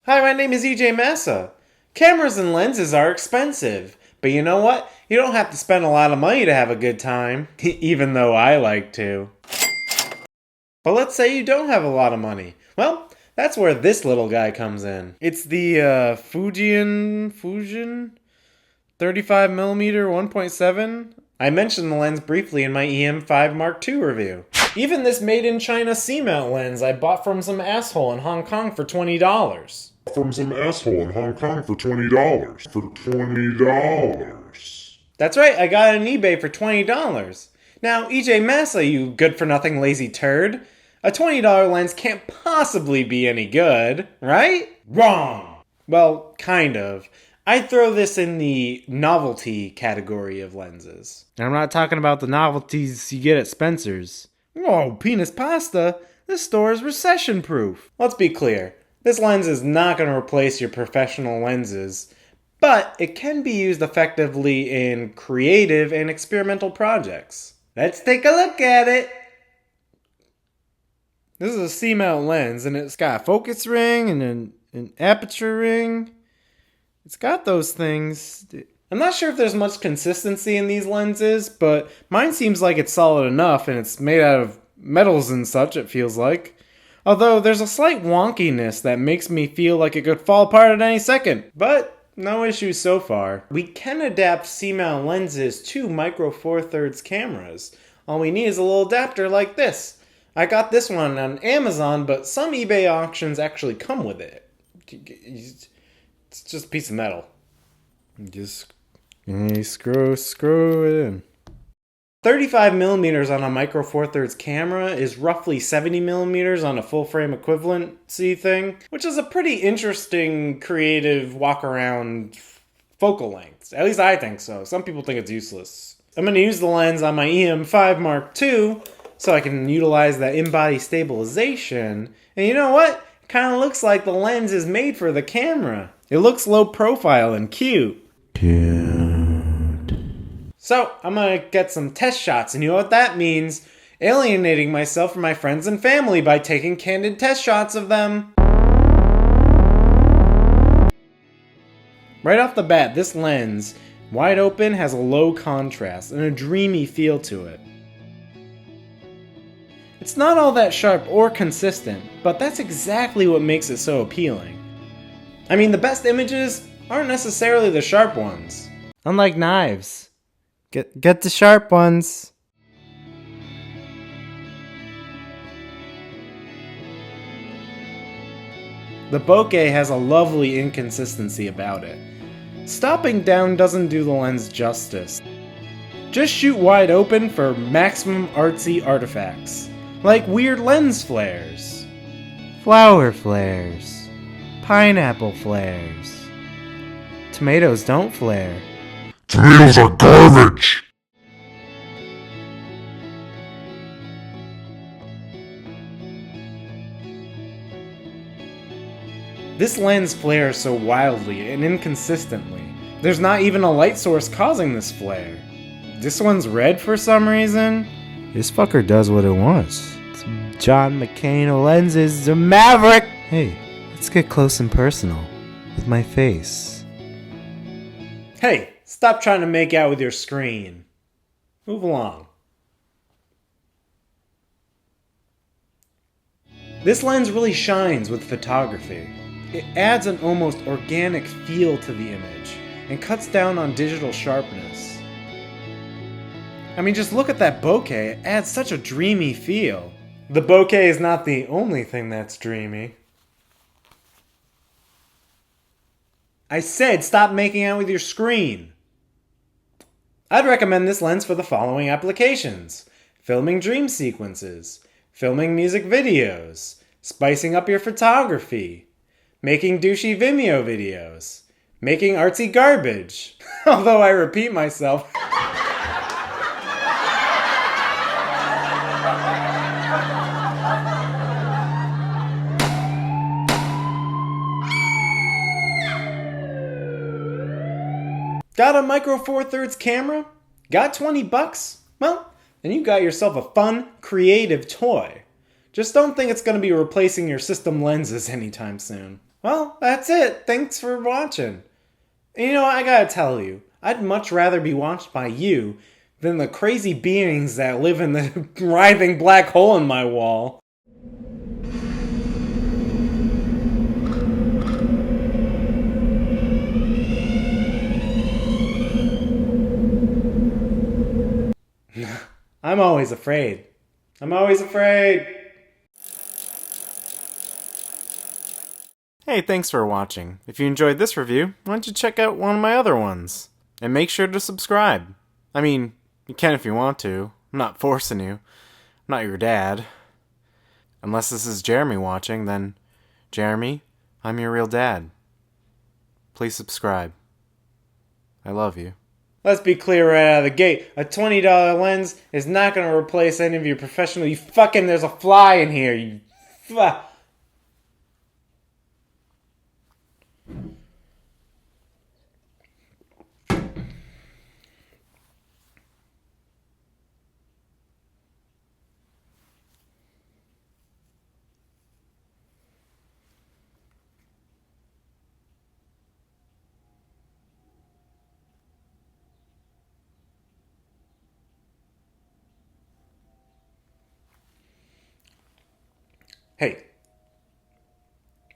Hi, my name is Massa. Cameras and lenses are expensive, but you know what? You don't have to spend a lot of money to have a good time, even though I like to. But let's say you don't have a lot of money. Well, that's where this little guy comes in. It's the Fujian 35mm 1.7. I mentioned the lens briefly in my EM5 Mark II review. Even this made-in-China C-mount lens I bought from some asshole in Hong Kong for $20. From some asshole in Hong Kong for $20. For $20. That's right, I got it on eBay for $20. Now, Massa, you good-for-nothing lazy turd, a $20 lens can't possibly be any good, right? Wrong! Well, kind of. I'd throw this in the novelty category of lenses. And I'm not talking about the novelties you get at Spencer's. Whoa, penis pasta? This store is recession-proof. Let's be clear. This lens is not going to replace your professional lenses, but it can be used effectively in creative and experimental projects. Let's take a look at it. This is a C-mount lens, and it's got a focus ring and an aperture ring. It's got those things. I'm not sure if there's much consistency in these lenses, but mine seems like it's solid enough, and it's made out of metals and such, it feels like. Although there's a slight wonkiness that makes me feel like it could fall apart at any second. But no issues so far. We can adapt C-mount lenses to micro four thirds cameras. All we need is a little adapter like this. I got this one on Amazon, but some eBay auctions actually come with it. It's just a piece of metal. Just screw it in. 35mm on a micro four thirds camera is roughly 70mm on a full frame equivalency thing, which is a pretty interesting, creative walk around focal length. At least I think so. Some people think it's useless. I'm going to use the lens on my EM5 Mark II so I can utilize that in-body stabilization. And you know what? It kind of looks like the lens is made for the camera. It looks low profile and cute. So, I'm gonna get some test shots, and you know what that means? Alienating myself from my friends and family by taking candid test shots of them. Right off the bat, this lens, wide open, has a low contrast and a dreamy feel to it. It's not all that sharp or consistent, but that's exactly what makes it so appealing. I mean, the best images aren't necessarily the sharp ones. Unlike knives. Get the sharp ones. The bokeh has a lovely inconsistency about it. Stopping down doesn't do the lens justice. Just shoot wide open for maximum artsy artifacts, like weird lens flares, flower flares, pineapple flares. Tomatoes don't flare. Tomatoes are garbage! This lens flares so wildly and inconsistently. There's not even a light source causing this flare. This one's red for some reason. This fucker does what it wants. It's John McCain lenses, the Maverick! Hey, let's get close and personal with my face. Hey, stop trying to make out with your screen. Move along. This lens really shines with photography. It adds an almost organic feel to the image and cuts down on digital sharpness. I mean, just look at that bokeh. It adds such a dreamy feel. The bokeh is not the only thing that's dreamy. I said stop making out with your screen. I'd recommend this lens for the following applications: filming dream sequences, filming music videos, spicing up your photography, making douchey Vimeo videos, making artsy garbage. Although I repeat myself. Got a micro four thirds camera? Got 20 bucks? Well, then you got yourself a fun, creative toy. Just don't think it's going to be replacing your system lenses anytime soon. Well, that's it. Thanks for watching. And you know what? I gotta tell you, I'd much rather be watched by you than the crazy beings that live in the writhing black hole in my wall. I'm always afraid. I'm always afraid. Hey, thanks for watching. If you enjoyed this review, why don't you check out one of my other ones? And make sure to subscribe. I mean, you can if you want to. I'm not forcing you. I'm not your dad. Unless this is Jeremy watching, then Jeremy, I'm your real dad. Please subscribe. I love you. Let's be clear right out of the gate. A $20 lens is not going to replace any of your professional. You fucking, there's a fly in here. You. Hey,